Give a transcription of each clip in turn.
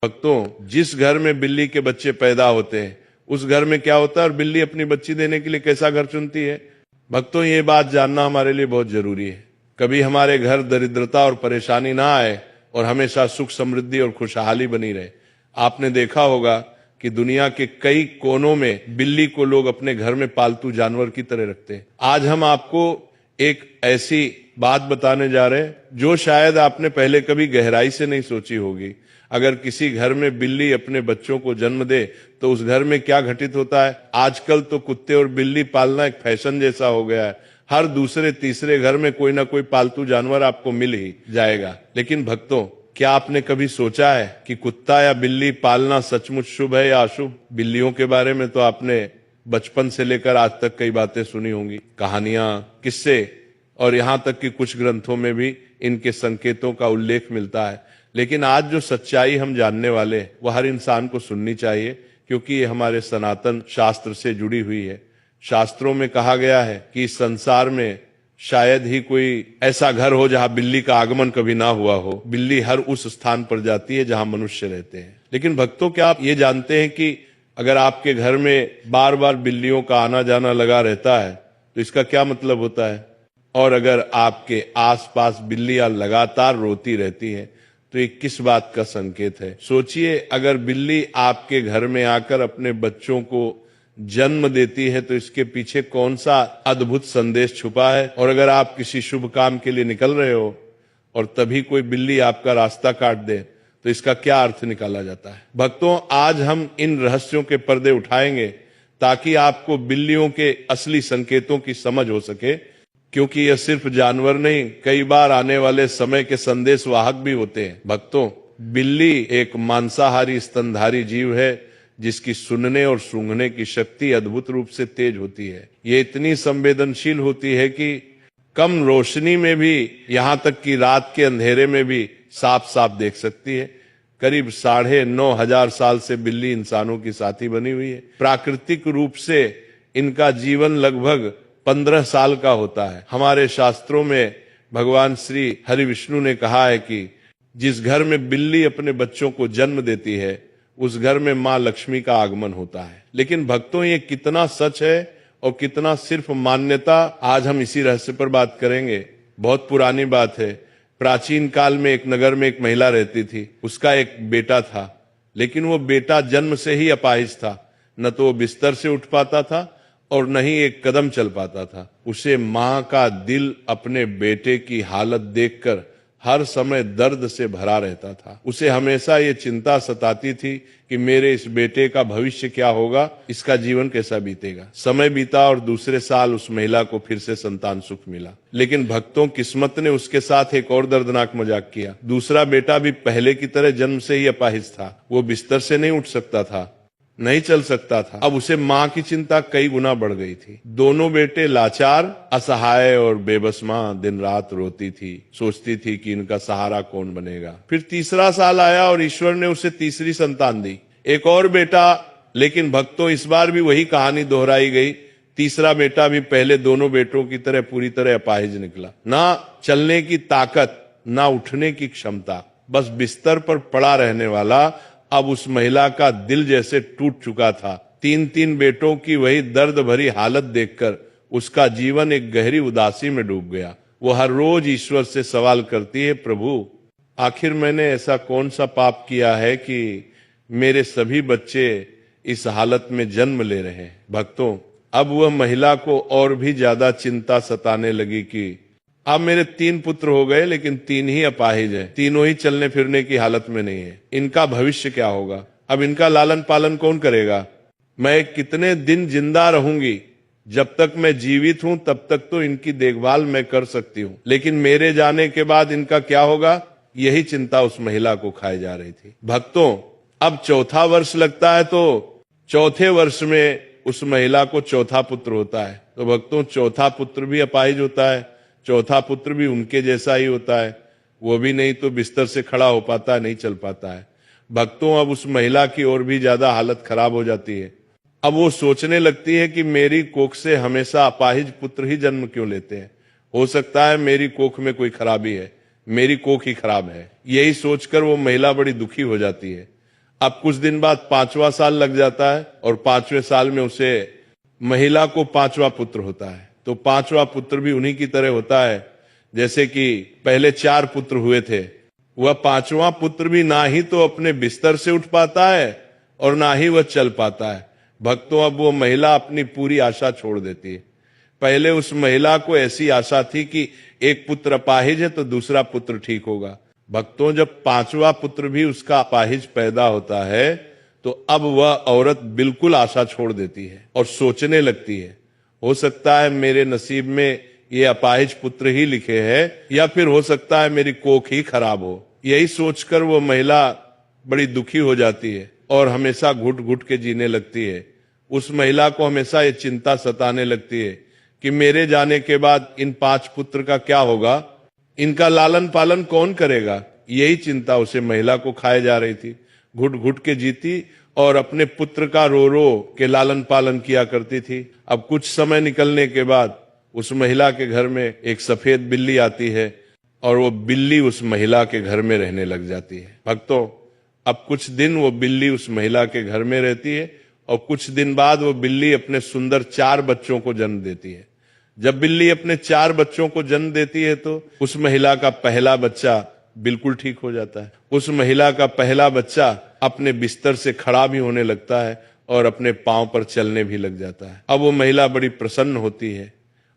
भक्तों, जिस घर में बिल्ली के बच्चे पैदा होते हैं उस घर में क्या होता है और बिल्ली अपनी बच्ची देने के लिए कैसा घर चुनती है। भक्तों, ये बात जानना हमारे लिए बहुत जरूरी है। कभी हमारे घर दरिद्रता और परेशानी ना आए और हमेशा सुख समृद्धि और खुशहाली बनी रहे। आपने देखा होगा कि दुनिया के कई कोनों में बिल्ली को लोग अपने घर में पालतू जानवर की तरह रखते हैं। आज हम आपको एक ऐसी बात बताने जा रहे हैं जो शायद आपने पहले कभी गहराई से नहीं सोची होगी। अगर किसी घर में बिल्ली अपने बच्चों को जन्म दे तो उस घर में क्या घटित होता है। आजकल तो कुत्ते और बिल्ली पालना एक फैशन जैसा हो गया है। हर दूसरे तीसरे घर में कोई ना कोई पालतू जानवर आपको मिल ही जाएगा। लेकिन भक्तों, क्या आपने कभी सोचा है कि कुत्ता या बिल्ली पालना सचमुच शुभ है या अशुभ। बिल्लियों के बारे में तो आपने बचपन से लेकर आज तक कई बातें सुनी होंगी, कहानियां, किस्से, और यहां तक कि कुछ ग्रंथों में भी इनके संकेतों का उल्लेख मिलता है। लेकिन आज जो सच्चाई हम जानने वाले हैं वह हर इंसान को सुननी चाहिए, क्योंकि ये हमारे सनातन शास्त्र से जुड़ी हुई है। शास्त्रों में कहा गया है कि इस संसार में शायद ही कोई ऐसा घर हो जहां बिल्ली का आगमन कभी ना हुआ हो। बिल्ली हर उस स्थान पर जाती है जहां मनुष्य रहते हैं। लेकिन भक्तों, क्या आप ये जानते हैं कि अगर आपके घर में बार बार बिल्लियों का आना जाना लगा रहता है तो इसका क्या मतलब होता है। और अगर आपके आसपास बिल्लियां लगातार रोती रहती हैं तो ये किस बात का संकेत है। सोचिए, अगर बिल्ली आपके घर में आकर अपने बच्चों को जन्म देती है तो इसके पीछे कौन सा अद्भुत संदेश छुपा है। और अगर आप किसी शुभ काम के लिए निकल रहे हो और तभी कोई बिल्ली आपका रास्ता काट दे तो इसका क्या अर्थ निकाला जाता है। भक्तों, आज हम इन रहस्यों के पर्दे उठाएंगे ताकि आपको बिल्लियों के असली संकेतों की समझ हो सके, क्योंकि यह सिर्फ जानवर नहीं, कई बार आने वाले समय के संदेश वाहक भी होते हैं। भक्तों, बिल्ली एक मांसाहारी स्तनधारी जीव है जिसकी सुनने और सूंघने की शक्ति अद्भुत रूप से तेज होती है। ये इतनी संवेदनशील होती है कि कम रोशनी में भी, यहां तक कि रात के अंधेरे में भी साफ साफ देख सकती है। करीब 9,500 साल से बिल्ली इंसानों की साथी बनी हुई है। प्राकृतिक रूप से इनका जीवन लगभग 15 साल का होता है। हमारे शास्त्रों में भगवान श्री हरि विष्णु ने कहा है कि जिस घर में बिल्ली अपने बच्चों को जन्म देती है उस घर में मां लक्ष्मी का आगमन होता है। लेकिन भक्तों, ये कितना सच है और कितना सिर्फ मान्यता, आज हम इसी रहस्य पर बात करेंगे। बहुत पुरानी बात है। प्राचीन काल में एक नगर में एक महिला रहती थी। उसका एक बेटा था, लेकिन वो बेटा जन्म से ही अपाहिज था। न तो वो बिस्तर से उठ पाता था और न ही एक कदम चल पाता था। उसे मां का दिल अपने बेटे की हालत देखकर हर समय दर्द से भरा रहता था। उसे हमेशा ये चिंता सताती थी कि मेरे इस बेटे का भविष्य क्या होगा, इसका जीवन कैसा बीतेगा। समय बीता और दूसरे साल उस महिला को फिर से संतान सुख मिला। लेकिन भक्तों, किस्मत ने उसके साथ एक और दर्दनाक मजाक किया। दूसरा बेटा भी पहले की तरह जन्म से ही अपाहिज था। वो बिस्तर से नहीं उठ सकता था, नहीं चल सकता था। अब उसे मां की चिंता कई गुना बढ़ गई थी। दोनों बेटे लाचार, असहाय और बेबस मां दिन रात रोती थी, सोचती थी कि इनका सहारा कौन बनेगा। फिर तीसरा साल आया और ईश्वर ने उसे तीसरी संतान दी, एक और बेटा। लेकिन भक्तों, इस बार भी वही कहानी दोहराई गई। तीसरा बेटा भी पहले दोनों बेटों की तरह पूरी तरह अपाहिज निकला। ना चलने की ताकत, ना उठने की क्षमता, बस बिस्तर पर पड़ा रहने वाला। अब उस महिला का दिल जैसे टूट चुका था। 3 बेटों की वही दर्द भरी हालत देखकर उसका जीवन एक गहरी उदासी में डूब गया। वो हर रोज ईश्वर से सवाल करती है, प्रभु, आखिर मैंने ऐसा कौन सा पाप किया है कि मेरे सभी बच्चे इस हालत में जन्म ले रहे हैं। भक्तों, अब वह महिला को और भी ज्यादा चिंता सताने लगी कि अब मेरे 3 पुत्र हो गए, लेकिन 3 ही अपाहिज हैं, तीनों ही चलने फिरने की हालत में नहीं है। इनका भविष्य क्या होगा। अब इनका लालन पालन कौन करेगा। मैं कितने दिन जिंदा रहूंगी। जब तक मैं जीवित हूं तब तक तो इनकी देखभाल मैं कर सकती हूं, लेकिन मेरे जाने के बाद इनका क्या होगा, यही चिंता उस महिला को खाए जा रही थी। भक्तों, अब चौथा वर्ष लगता है तो चौथे वर्ष में उस महिला को चौथा पुत्र होता है। तो भक्तों, चौथा पुत्र भी अपाहिज होता है। चौथा पुत्र भी उनके जैसा ही होता है। वो भी नहीं तो बिस्तर से खड़ा हो पाता है, नहीं चल पाता है। भक्तों, अब उस महिला की और भी ज्यादा हालत खराब हो जाती है। अब वो सोचने लगती है कि मेरी कोख से हमेशा अपाहिज पुत्र ही जन्म क्यों लेते हैं। हो सकता है मेरी कोख में कोई खराबी है, मेरी कोख ही खराब है। यही सोचकर वो महिला बड़ी दुखी हो जाती है। अब कुछ दिन बाद 5वां साल लग जाता है और 5वें साल में उसे महिला को 5वां पुत्र होता है। तो 5वां पुत्र भी उन्हीं की तरह होता है जैसे कि पहले 4 पुत्र हुए थे। वह 5वां पुत्र भी ना ही तो अपने बिस्तर से उठ पाता है और ना ही वह चल पाता है। भक्तों, अब वो महिला अपनी पूरी आशा छोड़ देती है। पहले उस महिला को ऐसी आशा थी कि एक पुत्र अपाहिज है तो दूसरा पुत्र ठीक होगा। भक्तों, जब 5वां पुत्र भी उसका अपाहिज पैदा होता है तो अब वह औरत बिल्कुल आशा छोड़ देती है और सोचने लगती है, हो सकता है मेरे नसीब में ये अपाहिज पुत्र ही लिखे हैं या फिर हो सकता है मेरी कोख ही खराब हो। यही सोचकर वो महिला बड़ी दुखी हो जाती है और हमेशा घुट घुट के जीने लगती है। उस महिला को हमेशा ये चिंता सताने लगती है कि मेरे जाने के बाद इन 5 पुत्र का क्या होगा, इनका लालन पालन कौन करेगा। यही चिंता उसे महिला को खाए जा रही थी। घुट घुट के जीती और अपने पुत्र का रो रो के लालन पालन किया करती थी। अब कुछ समय निकलने के बाद उस महिला के घर में एक सफेद बिल्ली आती है और वो बिल्ली उस महिला के घर में रहने लग जाती है। भक्तों, अब कुछ दिन वो बिल्ली उस महिला के घर में रहती है और कुछ दिन बाद वो बिल्ली अपने सुंदर 4 बच्चों को जन्म देती है। जब बिल्ली अपने 4 बच्चों को जन्म देती है तो उस महिला का पहला बच्चा बिल्कुल ठीक हो जाता है। उस महिला का पहला बच्चा अपने बिस्तर से खड़ा भी होने लगता है और अपने पांव पर चलने भी लग जाता है। अब वो महिला बड़ी प्रसन्न होती है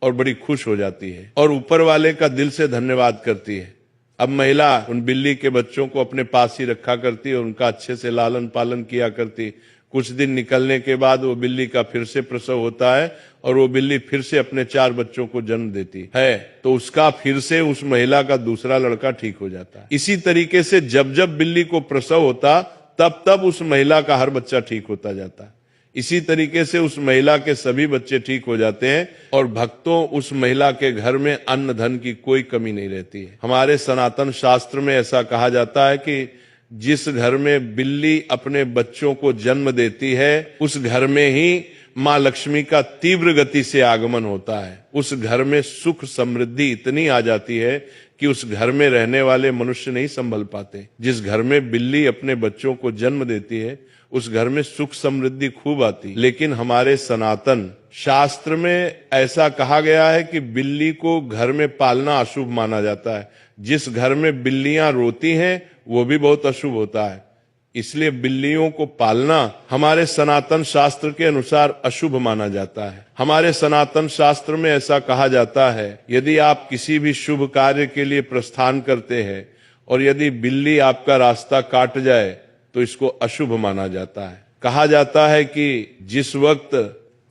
और बड़ी खुश हो जाती है और ऊपर वाले का दिल से धन्यवाद करती है। अब महिला उन बिल्ली के बच्चों को अपने पास ही रखा करती और उनका अच्छे से लालन पालन किया करती। कुछ दिन निकलने के बाद वो बिल्ली का फिर से प्रसव होता है और वो बिल्ली फिर से अपने 4 बच्चों को जन्म देती है तो उसका फिर से उस महिला का दूसरा लड़का ठीक हो जाता है। इसी तरीके से जब जब बिल्ली को प्रसव होता तब तब उस महिला का हर बच्चा ठीक होता जाता है। इसी तरीके से उस महिला के सभी बच्चे ठीक हो जाते हैं और भक्तों, उस महिला के घर में अन्न धन की कोई कमी नहीं रहती है। हमारे सनातन शास्त्र में ऐसा कहा जाता है कि जिस घर में बिल्ली अपने बच्चों को जन्म देती है उस घर में ही माँ लक्ष्मी का तीव्र गति से आगमन होता है। उस घर में सुख समृद्धि इतनी आ जाती है कि उस घर में रहने वाले मनुष्य नहीं संभल पाते। जिस घर में बिल्ली अपने बच्चों को जन्म देती है उस घर में सुख समृद्धि खूब आती। लेकिन हमारे सनातन शास्त्र में ऐसा कहा गया है कि बिल्ली को घर में पालना अशुभ माना जाता है। जिस घर में बिल्लियां रोती हैं वो भी बहुत अशुभ होता है। इसलिए बिल्लियों को पालना हमारे सनातन शास्त्र के अनुसार अशुभ माना जाता है। हमारे सनातन शास्त्र में ऐसा कहा जाता है, यदि आप किसी भी शुभ कार्य के लिए प्रस्थान करते हैं और यदि बिल्ली आपका रास्ता काट जाए तो इसको अशुभ माना जाता है। कहा जाता है कि जिस वक्त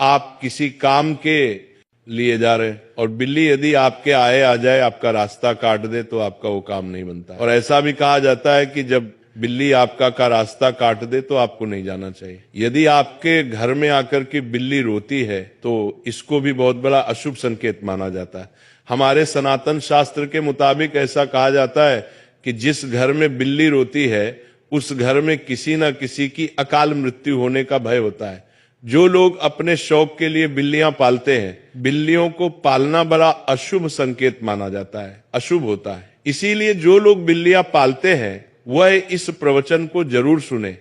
आप किसी काम के लिए जा रहे हैं और बिल्ली यदि आपके आए आ जाए, आपका रास्ता काट दे तो आपका वो काम नहीं बनता। और ऐसा भी कहा जाता है कि जब बिल्ली आपका का रास्ता काट दे तो आपको नहीं जाना चाहिए। यदि आपके घर में आकर के बिल्ली रोती है तो इसको भी बहुत बड़ा अशुभ संकेत माना जाता है। हमारे सनातन शास्त्र के मुताबिक ऐसा कहा जाता है कि जिस घर में बिल्ली रोती है उस घर में किसी न किसी की अकाल मृत्यु होने का भय होता है। जो लोग अपने शौक के लिए बिल्लियां पालते हैं, बिल्लियों को पालना बड़ा अशुभ संकेत माना जाता है, अशुभ होता है। इसीलिए जो लोग बिल्लियां पालते हैं वह इस प्रवचन को जरूर सुने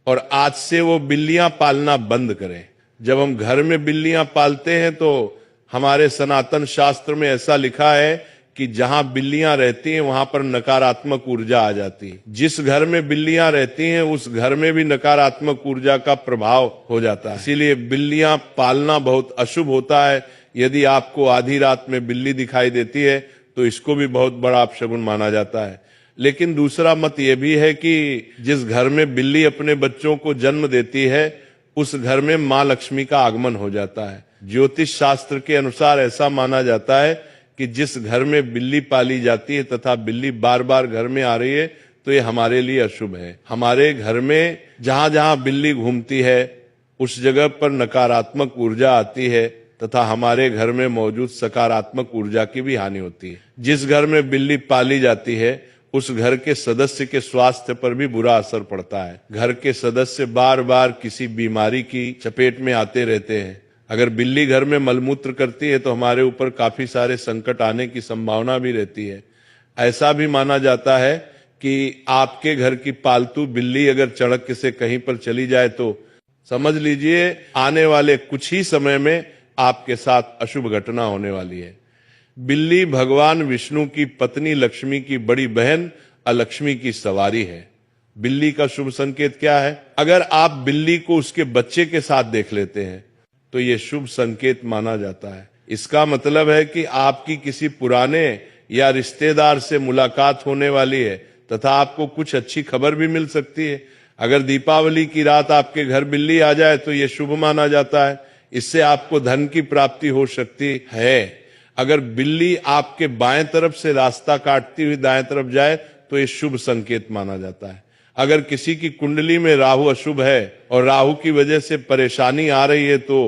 और आज से वो बिल्लियां पालना बंद करें। जब हम घर में बिल्लियां पालते हैं तो हमारे सनातन शास्त्र में ऐसा लिखा है कि जहां बिल्लियां रहती हैं वहां पर नकारात्मक ऊर्जा आ जाती है। जिस घर में बिल्लियां रहती हैं उस घर में भी नकारात्मक ऊर्जा का प्रभाव हो जाता है। इसीलिए बिल्लियां पालना बहुत अशुभ होता है। यदि आपको आधी रात में बिल्ली दिखाई देती है तो इसको भी बहुत बड़ा अपशगुन माना जाता है। लेकिन दूसरा मत यह भी है कि जिस घर में बिल्ली अपने बच्चों को जन्म देती है उस घर में माँ लक्ष्मी का आगमन हो जाता है। ज्योतिष शास्त्र के अनुसार ऐसा माना जाता है कि जिस घर में बिल्ली पाली जाती है तथा बिल्ली बार बार घर में आ रही है तो ये हमारे लिए अशुभ है। हमारे घर में जहां जहां बिल्ली घूमती है उस जगह पर नकारात्मक ऊर्जा आती है तथा हमारे घर में मौजूद सकारात्मक ऊर्जा की भी हानि होती है। जिस घर में बिल्ली पाली जाती है उस घर के सदस्य के स्वास्थ्य पर भी बुरा असर पड़ता है। घर के सदस्य बार बार किसी बीमारी की चपेट में आते रहते हैं। अगर बिल्ली घर में मलमूत्र करती है तो हमारे ऊपर काफी सारे संकट आने की संभावना भी रहती है। ऐसा भी माना जाता है कि आपके घर की पालतू बिल्ली अगर चढ़क से कहीं पर चली जाए तो समझ लीजिए आने वाले कुछ ही समय में आपके साथ अशुभ घटना होने वाली है। बिल्ली भगवान विष्णु की पत्नी लक्ष्मी की बड़ी बहन अलक्ष्मी की सवारी है। बिल्ली का शुभ संकेत क्या है? अगर आप बिल्ली को उसके बच्चे के साथ देख लेते हैं तो यह शुभ संकेत माना जाता है। इसका मतलब है कि आपकी किसी पुराने या रिश्तेदार से मुलाकात होने वाली है तथा आपको कुछ अच्छी खबर भी मिल सकती है। अगर दीपावली की रात आपके घर बिल्ली आ जाए तो यह शुभ माना जाता है, इससे आपको धन की प्राप्ति हो सकती है। अगर बिल्ली आपके बाएं तरफ से रास्ता काटती हुई दाएं तरफ जाए तो यह शुभ संकेत माना जाता है। अगर किसी की कुंडली में राहु अशुभ है और राहु की वजह से परेशानी आ रही है तो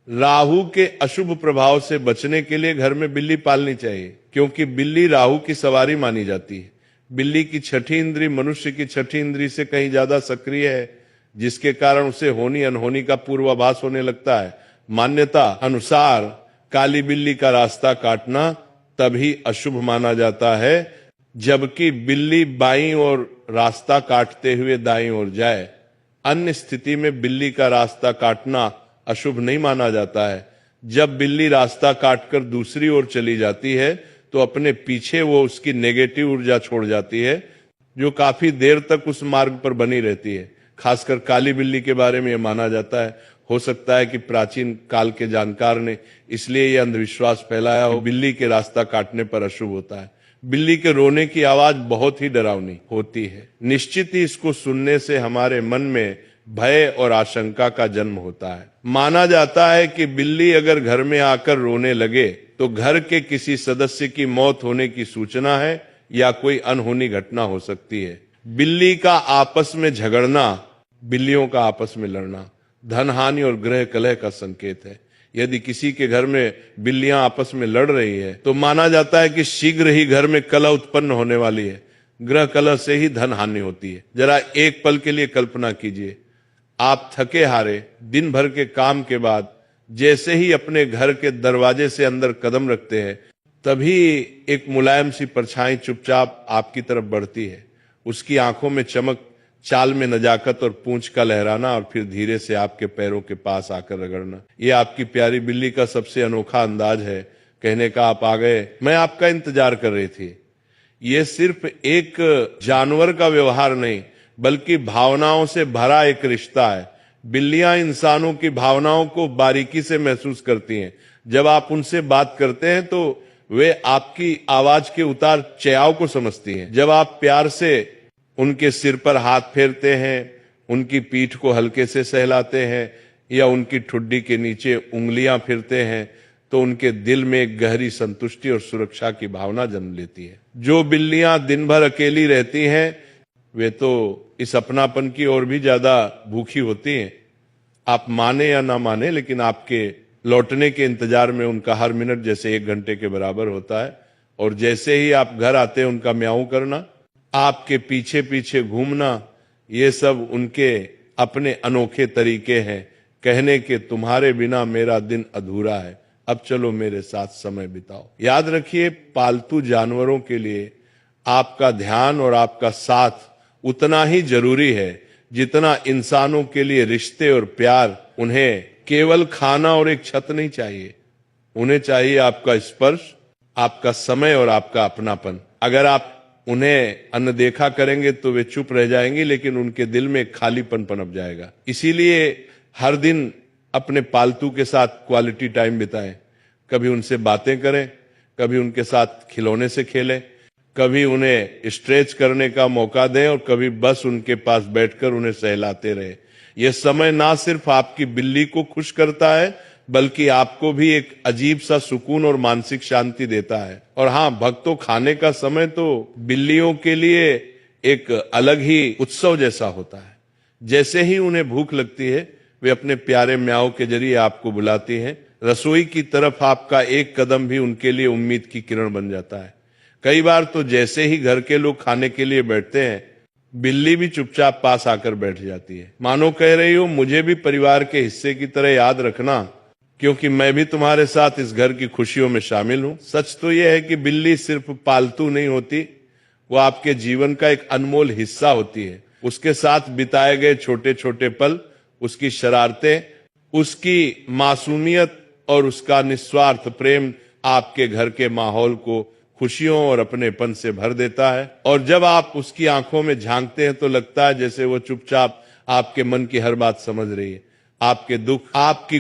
राहु के अशुभ प्रभाव से बचने के लिए घर में बिल्ली पालनी चाहिए, क्योंकि बिल्ली राहु की सवारी मानी जाती है। बिल्ली की छठी इंद्री मनुष्य की छठी इंद्री से कहीं ज्यादा सक्रिय है, जिसके कारण उसे होनी अनहोनी का पूर्वाभास होने लगता है। मान्यता अनुसार काली बिल्ली का रास्ता काटना तभी अशुभ माना जाता है जबकि बिल्ली बाईं ओर रास्ता काटते हुए दाईं ओर जाए। अन्य स्थिति में बिल्ली का रास्ता काटना अशुभ नहीं माना जाता है। जब बिल्ली रास्ता काटकर दूसरी ओर चली जाती है तो अपने पीछे वो उसकी नेगेटिव ऊर्जा छोड़ जाती है, जो काफी देर तक उस मार्ग पर बनी रहती है। खासकर काली बिल्ली के बारे में यह माना जाता है। हो सकता है कि प्राचीन काल के जानकार ने इसलिए यह अंधविश्वास फैलाया हो, बिल्ली के रास्ता काटने पर अशुभ होता है। बिल्ली के रोने की आवाज बहुत ही डरावनी होती है। निश्चित ही इसको सुनने से हमारे मन में भय और आशंका का जन्म होता है। माना जाता है कि बिल्ली अगर घर में आकर रोने लगे तो घर के किसी सदस्य की मौत होने की सूचना है या कोई अनहोनी घटना हो सकती है। बिल्ली का आपस में झगड़ना, बिल्लियों का आपस में लड़ना धन हानि और गृह कलह का संकेत है। यदि किसी के घर में बिल्लियां आपस में लड़ रही है तो माना जाता है कि शीघ्र ही घर में कलह उत्पन्न होने वाली है। गृह कलह से ही धन हानि होती है। जरा एक पल के लिए कल्पना कीजिए, आप थके हारे दिन भर के काम के बाद जैसे ही अपने घर के दरवाजे से अंदर कदम रखते हैं तभी एक मुलायम सी परछाई चुपचाप आपकी तरफ बढ़ती है। उसकी आंखों में चमक, चाल में नजाकत और पूंछ का लहराना और फिर धीरे से आपके पैरों के पास आकर रगड़ना, ये आपकी प्यारी बिल्ली का सबसे अनोखा अंदाज है कहने का आप आ गए, मैं आपका इंतजार कर रही थी। ये सिर्फ एक जानवर का व्यवहार नहीं बल्कि भावनाओं से भरा एक रिश्ता है। बिल्लियां इंसानों की भावनाओं को बारीकी से महसूस करती हैं। जब आप उनसे बात करते हैं तो वे आपकी आवाज के उतार चढ़ाव को समझती हैं। जब आप प्यार से उनके सिर पर हाथ फेरते हैं, उनकी पीठ को हल्के से सहलाते हैं या उनकी ठुड्डी के नीचे उंगलियां फिरते हैं तो उनके दिल में एक गहरी संतुष्टि और सुरक्षा की भावना जन्म लेती है। जो बिल्लियां दिन भर अकेली रहती हैं वे तो इस अपनापन की ओर भी ज्यादा भूखी होती हैं। आप माने या ना माने, लेकिन आपके लौटने के इंतजार में उनका हर मिनट जैसे 1 घंटे के बराबर होता है। और जैसे ही आप घर आते हैं उनका म्याऊं करना, आपके पीछे पीछे घूमना, ये सब उनके अपने अनोखे तरीके हैं कहने के तुम्हारे बिना मेरा दिन अधूरा है, अब चलो मेरे साथ समय बिताओ। याद रखिए, पालतू जानवरों के लिए आपका ध्यान और आपका साथ उतना ही जरूरी है जितना इंसानों के लिए रिश्ते और प्यार। उन्हें केवल खाना और एक छत नहीं चाहिए, उन्हें चाहिए आपका स्पर्श, आपका समय और आपका अपनापन। अगर आप उन्हें अनदेखा करेंगे तो वे चुप रह जाएंगी, लेकिन उनके दिल में खालीपन पनप जाएगा। इसीलिए हर दिन अपने पालतू के साथ क्वालिटी टाइम बिताएं। कभी उनसे बातें करें, कभी उनके साथ खिलौने से खेलें, कभी उन्हें स्ट्रेच करने का मौका दें और कभी बस उनके पास बैठकर उन्हें सहलाते रहे। यह समय ना सिर्फ आपकी बिल्ली को खुश करता है बल्कि आपको भी एक अजीब सा सुकून और मानसिक शांति देता है। और हाँ भक्तों, खाने का समय तो बिल्लियों के लिए एक अलग ही उत्सव जैसा होता है। जैसे ही उन्हें भूख लगती है वे अपने प्यारे म्याऊ के जरिए आपको बुलाती हैं। रसोई की तरफ आपका एक कदम भी उनके लिए उम्मीद की किरण बन जाता है। कई बार तो जैसे ही घर के लोग खाने के लिए बैठते हैं बिल्ली भी चुपचाप पास आकर बैठ जाती है, मानो कह रही हो मुझे भी परिवार के हिस्से की तरह याद रखना, क्योंकि मैं भी तुम्हारे साथ इस घर की खुशियों में शामिल हूं। सच तो यह है कि बिल्ली सिर्फ पालतू नहीं होती, वो आपके जीवन का एक अनमोल हिस्सा होती है। उसके साथ बिताए गए छोटे छोटे पल, उसकी शरारतें, उसकी मासूमियत और उसका निस्वार्थ प्रेम आपके घर के माहौल को खुशियों और अपनेपन से भर देता है। और जब आप उसकी आंखों में झांकते हैं तो लगता है जैसे वो चुपचाप आपके मन की हर बात समझ रही है। आपके दुख, आपकी